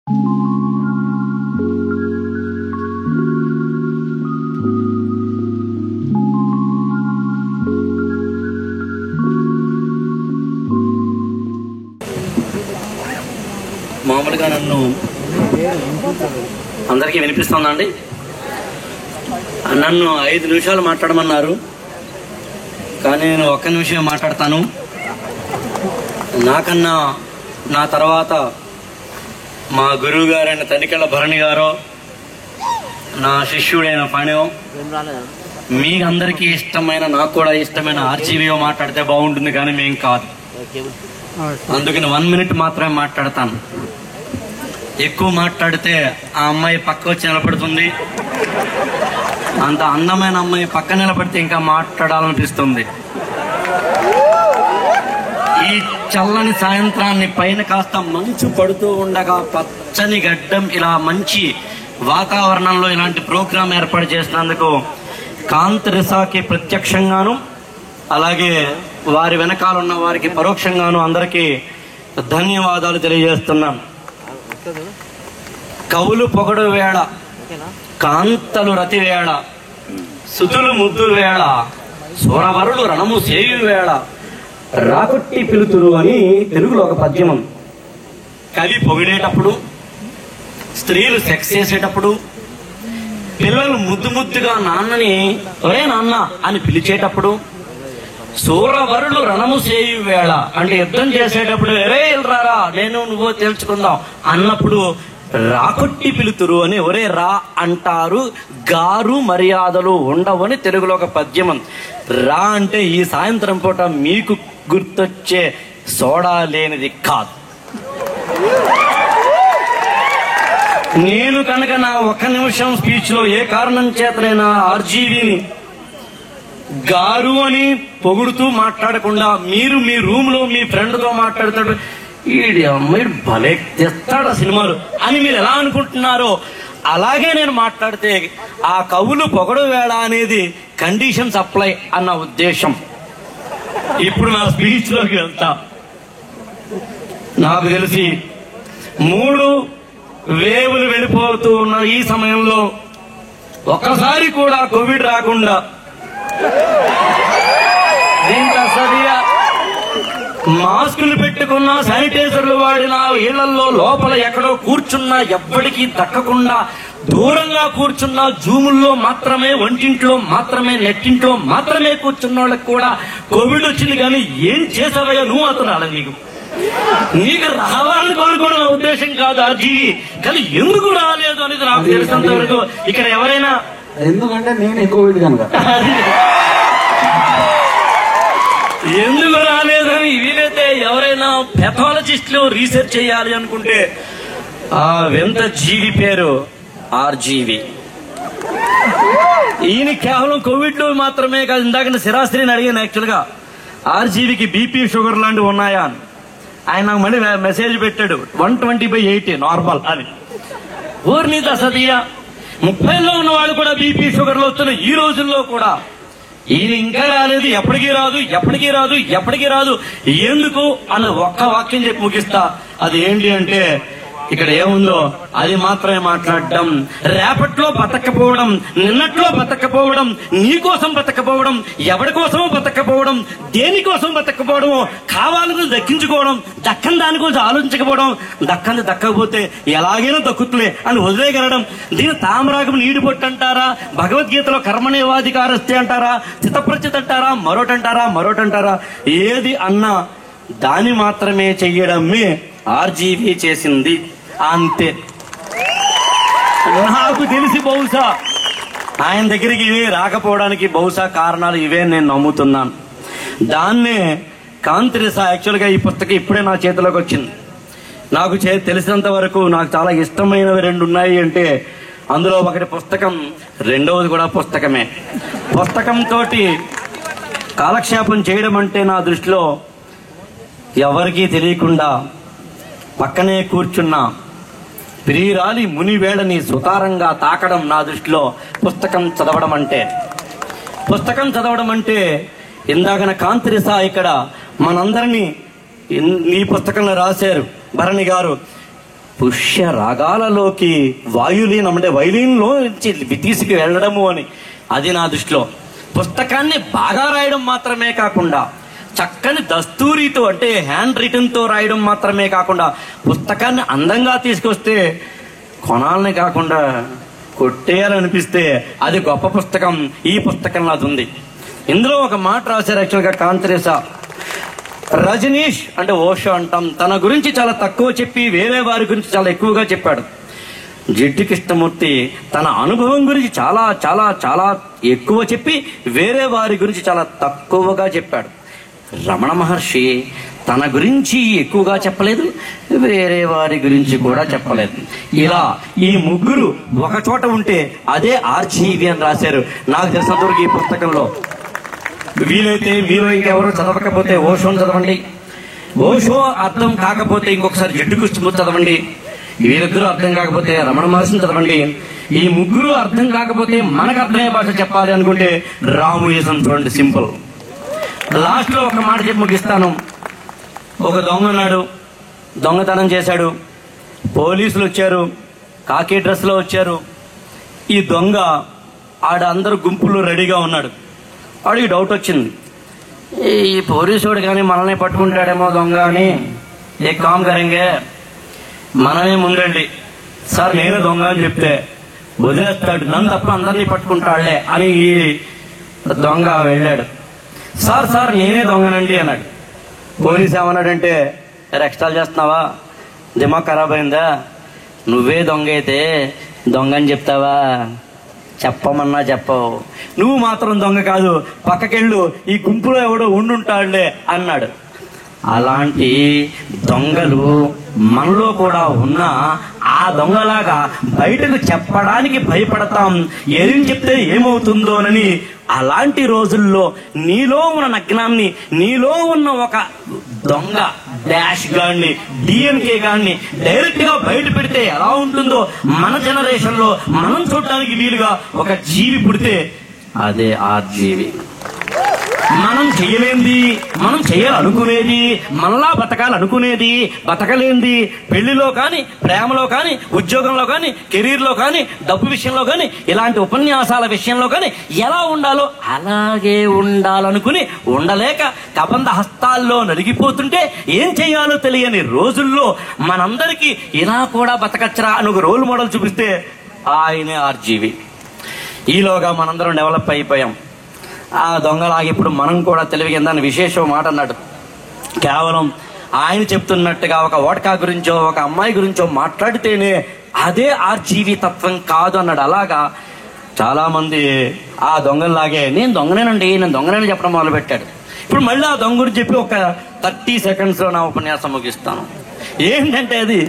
మామూలుగా నన్ను అందరికీ వినిపిస్తుందండి. నన్ను 5 నిమిషాలు మాట్లాడమన్నారు, కానీ నేను 1 నిమిషం మాట్లాడతాను. నాకన్నా నా తర్వాత మా గురువు గారైన తనికెళ్ళ భరణి గారో, నా శిష్యుడైన పణో, మీ అందరికీ ఇష్టమైన, నాకు కూడా ఇష్టమైన ఆర్జీవీఓ మాట్లాడితే బాగుంటుంది, కానీ మేం కాదు. అందుకని 1 మినిట్ మాత్రమే మాట్లాడతాను. ఎక్కువ మాట్లాడితే ఆ అమ్మాయి పక్క వచ్చి నిలబడుతుంది. అంత అందమైన అమ్మాయి పక్క నిలబడితే ఇంకా మాట్లాడాలనిపిస్తుంది. ఈ చల్లని సాయంత్రాన్ని పైన కాస్త మంచు పడుతూ ఉండగా పచ్చని గడ్డం, ఇలా మంచి వాతావరణంలో ఇలాంటి ప్రోగ్రాం ఏర్పాటు చేసినందుకు కాంత్ రిసాకి ప్రత్యక్షంగాను, అలాగే వారి వెనకాలన్న వారికి పరోక్షంగాను అందరికీ ధన్యవాదాలు తెలియజేస్తున్నాను. కవులు పొగడు వేళ, కాంతలు రతి వేళ, సుతులు ముద్దు వేళ, సూరవరులు రణము సేయు వేళ, రాకొట్టి పిలుతురు అని తెలుగులో ఒక పద్యం ఉంది. కవి పొగిడేటప్పుడు, స్త్రీలు సెక్స్ చేసేటప్పుడు, పిల్లలు ముద్దు ముద్దుగా నాన్నని ఒరే నాన్న అని పిలిచేటప్పుడు, సూరవరులు రణము సేయు వేళ అంటే యుద్ధం చేసేటప్పుడు ఎరే రారా నేను నువ్వు తెలుసుకుందాం అన్నప్పుడు రాకొట్టి పిలుతురు అని ఒరే రా అంటారు. గారు మర్యాదలు ఉండవని తెలుగులో ఒక పద్యం ఉంది. రా అంటే ఈ సాయంత్రం పూట మీకు గుర్తొచ్చే సోడా లేనిది కాదు. నేను కనుక నా 1 నిమిషం స్పీచ్ లో ఏ కారణం చేతనైనా ఆర్జీవీని గారు అని పొగుడుతూ మాట్లాడకుండా మీరు మీ రూమ్ లో మీ ఫ్రెండ్ తో మాట్లాడతాడు, ఈడి అమ్మాయి భలే తెస్తాడు సినిమాలు అని మీరు ఎలా అనుకుంటున్నారో అలాగే నేను మాట్లాడితే ఆ కవులు పొగడు వేళ అనేది కండిషన్స్ అప్లై అన్న ఉద్దేశం. ఇప్పుడు నా స్పీచ్ లోకి వెళ్తా. నాకు తెలిసి 3 వేవులు వెళ్ళిపోతూ ఉన్న ఈ సమయంలో ఒక్కసారి కూడా కోవిడ్ రాకుండా దీంట్లో సరిగా మాస్కులు పెట్టుకున్నా, శానిటైజర్లు వాడినా, ఇళ్లలో లోపల ఎక్కడో కూర్చున్నా ఎవ్వడికి దక్కకుండా దూరంగా కూర్చున్నా, జూముల్లో మాత్రమే, వంటింట్లో మాత్రమే, నెట్టింట్లో మాత్రమే కూర్చున్న వాళ్ళకి కూడా కోవిడ్ వచ్చింది. కానీ ఏం చేసావయ్యా నువ్వు అతను నీకు రావాలని కోరుకోవడం ఉద్దేశం కాదు ఆర్జీవీ, కానీ ఎందుకు రాలేదు అనేది నాకు తెలిసినంత వరకు ఇక్కడ ఎవరైనా, ఎందుకంటే నేను కోవిడ్ కనుక ఎందుకు రాలేదని వీలైతే ఎవరైనా పెథాలజిస్టులు రీసెర్చ్ చేయాలి అనుకుంటే ఆ వింత జీవి పేరు ఆర్జీవీ. ఈయన కేవలం కోవిడ్ లో మాత్రమే కాదు. ఇందాక శిరాశ్రీని అడిగాను యాక్చువల్ గా ఆర్జీవీకి బీపీ షుగర్ లాంటివి ఉన్నాయా అని. ఆయన నాకు మళ్ళీ మెసేజ్ పెట్టాడు 120/80 నార్మల్ అని. ఊరిని దసదియా 30లో ఉన్న వాళ్ళు కూడా బీపీ షుగర్లు వస్తున్నాయి ఈ రోజుల్లో కూడా. ఈయన ఇంకా రాలేదు, ఎప్పటికీ రాదు, ఎప్పటికీ రాదు, ఎప్పటికీ రాదు, ఎందుకు అన్న ఒక్క వాక్యం చెప్పి ముగిస్తా. అది ఏంటి అంటే ఇక్కడ ఏముందో అది మాత్రమే మాట్లాడడం. రేపట్లో బతకపోవడం, నిన్నట్లో బతకపోవడం, నీకోసం బతకపోవడం, ఎవరి కోసమో బతకపోవడం, దేనికోసం బతకపోవడమో, కావాలని దక్కించుకోవడం, దక్కని దానికోసం ఆలోచించకపోవడం, దక్కని దక్కకపోతే ఎలాగైనా దక్కుతులే అని వదిలేయగలడం. దీని తామరాగం నీడి పొట్టు అంటారా, భగవద్గీతలో కర్మణేవాధికారస్తే అంటారా, చిత్తప్రచిత అంటారా, మరోటంటారా, ఏది అన్నా దాని మాత్రమే చెయ్యడమే ఆర్జీవీ చేసింది, అంతే. నాకు తెలిసి బహుశా ఆయన దగ్గరికి ఇవే రాకపోవడానికి బహుశా కారణాలు ఇవే నేను నమ్ముతున్నాను. దాన్నే కాంత్ రిసా యాక్చువల్గా ఈ పుస్తకం ఇప్పుడే నా చేతిలోకి వచ్చింది. నాకు తెలిసినంత వరకు నాకు చాలా ఇష్టమైనవి 2 ఉన్నాయి అంటే అందులో ఒకటి పుస్తకం, రెండవది కూడా పుస్తకమే. పుస్తకంతో కాలక్షేపం చేయడం అంటే నా దృష్టిలో ఎవరికీ తెలియకుండా పక్కనే కూర్చున్న ప్రియురాలి మునివేళని సుతారంగా తాకడం నా దృష్టిలో పుస్తకం చదవడం అంటే. పుస్తకం చదవడం అంటే ఇందాకన కాంత్ రిసా ఇక్కడ మనందరినీ ఈ పుస్తకంలో రాశారు భరణి గారు. పుష్య రాగాలలోకి వాయులీనం అంటే వైలీన్లో నుంచి తీసుకు వెళ్ళడము అని. అది నా దృష్టిలో. పుస్తకాన్ని బాగా రాయడం మాత్రమే కాకుండా చక్కని దస్తూరితో అంటే హ్యాండ్ రిటన్తో రాయడం మాత్రమే కాకుండా పుస్తకాన్ని అందంగా తీసుకొస్తే కొనాలని కాకుండా కొట్టేయాలనిపిస్తే అది గొప్ప పుస్తకం. ఈ పుస్తకంలో అది ఉంది. ఇందులో ఒక మాట రాశారు యాక్చువల్గా కాంతరేసా. రజనీష్ అంటే ఓషో అంటాం, తన గురించి చాలా తక్కువ చెప్పి వేరే వారి గురించి చాలా ఎక్కువగా చెప్పాడు. జిడ్డు కృష్ణమూర్తి తన అనుభవం గురించి చాలా చాలా చాలా ఎక్కువ చెప్పి వేరే వారి గురించి చాలా తక్కువగా చెప్పాడు. రమణ మహర్షి తన గురించి ఎక్కువగా చెప్పలేదు, వేరే వారి గురించి కూడా చెప్పలేదు. ఇలా ఈ ముగ్గురు ఒక చోట ఉంటే అదే ఆర్జీవి అని రాశారు. నాకు తెలిసినంతవరకు ఈ పుస్తకంలో. వీలైతే మీరు ఇంకెవరు చదవకపోతే ఓషోని చదవండి. ఓషో అర్థం కాకపోతే ఇంకొకసారి జిడ్డు కృష్ణమూర్తి చదవండి. వీరిద్దరూ అర్థం కాకపోతే రమణ మహర్షిని చదవండి. ఈ ముగ్గురు అర్థం కాకపోతే మనకు అర్థమయ్యే భాష చెప్పాలి అనుకుంటే రాముయేసం చూడండి, సింపుల్. లాస్ట్ లో ఒక మాట చెప్పి ముగిస్తాను. ఒక దొంగ ఉన్నాడు, దొంగతనం చేశాడు. పోలీసులు వచ్చారు, కాకి డ్రెస్ లో వచ్చారు. ఈ దొంగ అందరు గుంపులో రెడీగా ఉన్నాడు. వాడికి డౌట్ వచ్చింది, ఈ పోలీసుడు కానీ మనల్ని పట్టుకుంటాడేమో దొంగ అని. ఏ కామ్ కరెంగే, మనమే ముందండి సార్ నేనే దొంగ అని చెప్తే వదిలేస్తాడు, నన్ను తప్ప అందరినీ పట్టుకుంటాడులే అని ఈ దొంగ వెళ్ళాడు. సార్ సార్ నేనే దొంగనండి అన్నాడు. పోలీసు ఏమన్నాడంటే, ఎక్స్ట్రా చేస్తున్నావా, దిమాగ్ ఖరాబ్ అయిందా, నువ్వే దొంగ అయితే దొంగ అని చెప్తావా, చెప్పమన్నా చెప్పవు, నువ్వు మాత్రం దొంగ కాదు, పక్కకెళ్ళు, ఈ గుంపులో ఎవడో ఉండుంటాడులే అన్నాడు. అలాంటి దొంగలు మనలో కూడా ఉన్నా ఆ దొంగలాగా బయటకు చెప్పడానికి భయపడతాం, ఏం చెప్తే ఏమవుతుందోనని. అలాంటి రోజుల్లో నీలో ఉన్న నగ్నాన్ని, నీలో ఉన్న ఒక దొంగ డాష్ గాన్ని, డిఎన్కే గాన్ని డైరెక్ట్ గా బయట పెడితే ఎలా ఉంటుందో మన జనరేషన్ లో మనం చూడటానికి వీలుగా ఒక జీవి పుడితే అదే ఆర్జీవి. మనం చెయ్యలేంది, మనం చేయాలనుకునేది, మనలా బతకాలనుకునేది, బతకలేంది, పెళ్లిలో కానీ, ప్రేమలో కానీ, ఉద్యోగంలో కానీ, కెరీర్ లో కానీ, డబ్బు విషయంలో కానీ, ఇలాంటి ఉపన్యాసాల విషయంలో కానీ ఎలా ఉండాలో అలాగే ఉండాలనుకుని ఉండలేక కబంధ హస్తాల్లో నలిగిపోతుంటే ఏం చేయాలో తెలియని రోజుల్లో మనందరికీ ఇలా కూడా బతకచ్చరా అని ఒక రోల్ మోడల్ చూపిస్తే ఆయనే ఆర్జీవి. ఈలోగా మనందరం డెవలప్ అయిపోయాం. ఆ దొంగలాగా ఇప్పుడు మనం కూడా తెలివిగిందని విశేషం మాట అన్నాడు. కేవలం ఆయన చెప్తున్నట్టుగా ఒక ఓటకా గురించో ఒక అమ్మాయి గురించో మాట్లాడితేనే అదే ఆర్జీవి తత్వం కాదు అన్నాడు. అలాగా చాలా మంది ఆ దొంగలాగే నేను దొంగనేనని చెప్పడం మొదలు పెట్టాడు. ఇప్పుడు మళ్ళీ ఆ దొంగ గురించి చెప్పి ఒక 30 seconds లో నా ఉపన్యాసం ముగిస్తాను. ఏంటంటే అది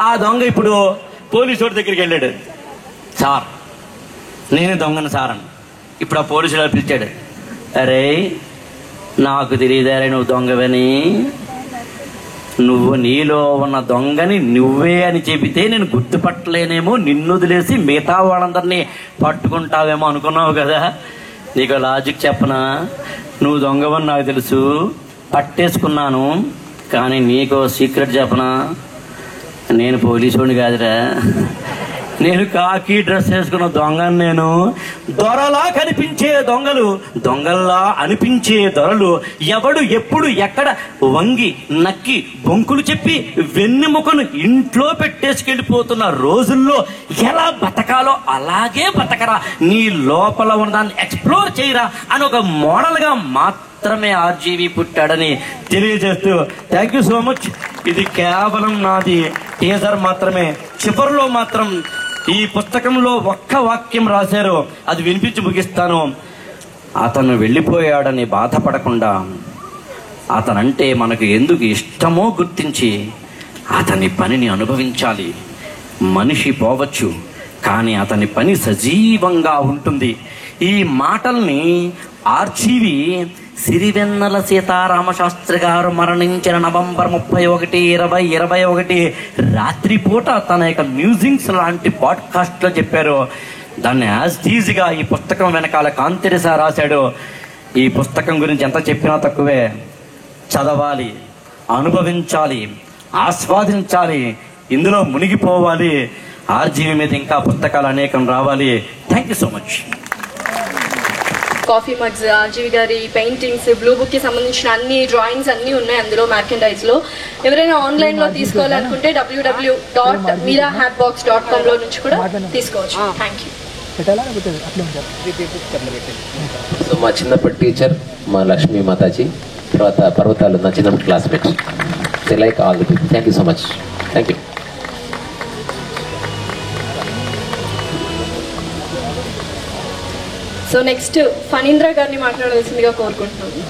ఆ దొంగ ఇప్పుడు పోలీసు వాడి దగ్గరికి వెళ్ళాడు. సార్ నేనే దొంగను సార్ అని. ఇప్పుడు ఆ పోలీసులు పిలిచాడు, అరే నాకు తెలియదారే నువ్వు దొంగవని, నువ్వు నీలో ఉన్న దొంగని నువ్వే అని చెబితే నేను గుర్తుపట్టలేనేమో, నిన్ను వదిలేసి మిగతా వాళ్ళందరినీ పట్టుకుంటావేమో అనుకున్నావు కదా. నీకు లాజిక్ చెప్పనా, నువ్వు దొంగవని నాకు తెలుసు, పట్టేసుకున్నాను, కానీ నీకో సీక్రెట్ చెప్పనా, నేను పోలీసుని కాదురా, నేను కాకి డ్రెస్ వేసుకున్న దొంగను. నేను దొరలా కనిపించే దొంగలు, దొంగల్లా అనిపించే దొరలు ఎవడు ఎప్పుడు ఎక్కడ వంగి నక్కి బొంకులు చెప్పి వెన్నెముకను ఇంట్లో పెట్టేసుకెళ్ళిపోతున్న రోజుల్లో ఎలా బతకాలో అలాగే బతకరా, నీ లోపల ఉన్నదాన్ని ఎక్స్ప్లోర్ చేయరా అని ఒక మోడల్గా మాత్రమే ఆర్జీవి పుట్టాడని తెలియజేస్తూ థ్యాంక్ యూ సో మచ్. ఇది కేవలం నాది టీజర్ మాత్రమే. చివరిలో మాత్రం ఈ పుస్తకంలో ఒక్క వాక్యం రాశారు, అది వినిపించి ముగిస్తాను. అతను వెళ్ళిపోయాడని బాధపడకుండా అతనంటే మనకు ఎందుకు ఇష్టమో గుర్తించి అతని పనిని అనుభవించాలి. మనిషి పోవచ్చు కానీ అతని పని సజీవంగా ఉంటుంది. ఈ మాటల్ని ఆర్జీవి సిరివెన్నెల సీతారామశాస్త్రి గారు మరణించిన నవంబర్ 31, 2021 రాత్రిపూట తన యొక్క మ్యూజిక్స్ లాంటి పాడ్కాస్ట్ లో చెప్పారు. దాన్ని యాజ్ ఈజీగా ఈ పుస్తకం వెనకాల కాంతిరేసా రాశాడు. ఈ పుస్తకం గురించి ఎంత చెప్పినా తక్కువే. చదవాలి, అనుభవించాలి, ఆస్వాదించాలి. ఇందులో మునిగిపోవాలి. ఆర్జీవి మీద ఇంకా పుస్తకాలు అనేకం రావాలి. Thank you so much. Coffee mugs, RGV గారి పెయింటింగ్స్, బ్లూ బుక్ కి సంబంధించిన అన్ని డ్రాయింగ్స్ అన్ని ఉన్నాయి అందులో మార్కెండైజ్ లో. ఎవరైనా ఆన్లైన్ లో తీసుకోవాలనుకుంటే www.mirahatbox.com లో నుంచి కూడా తీసుకోవచ్చు. Thank you. సో మా చిన్నప్పటి టీచర్ మా లక్ష్మీ మాతాజీ, తర్వాత పర్వతాలు నా చిన్నప్పటి classmate. They like all the people. Thank you so much. Thank you. So next Phanindra గారిని మాట్లాడవలసిందిగా కోరుకుంటున్నాను.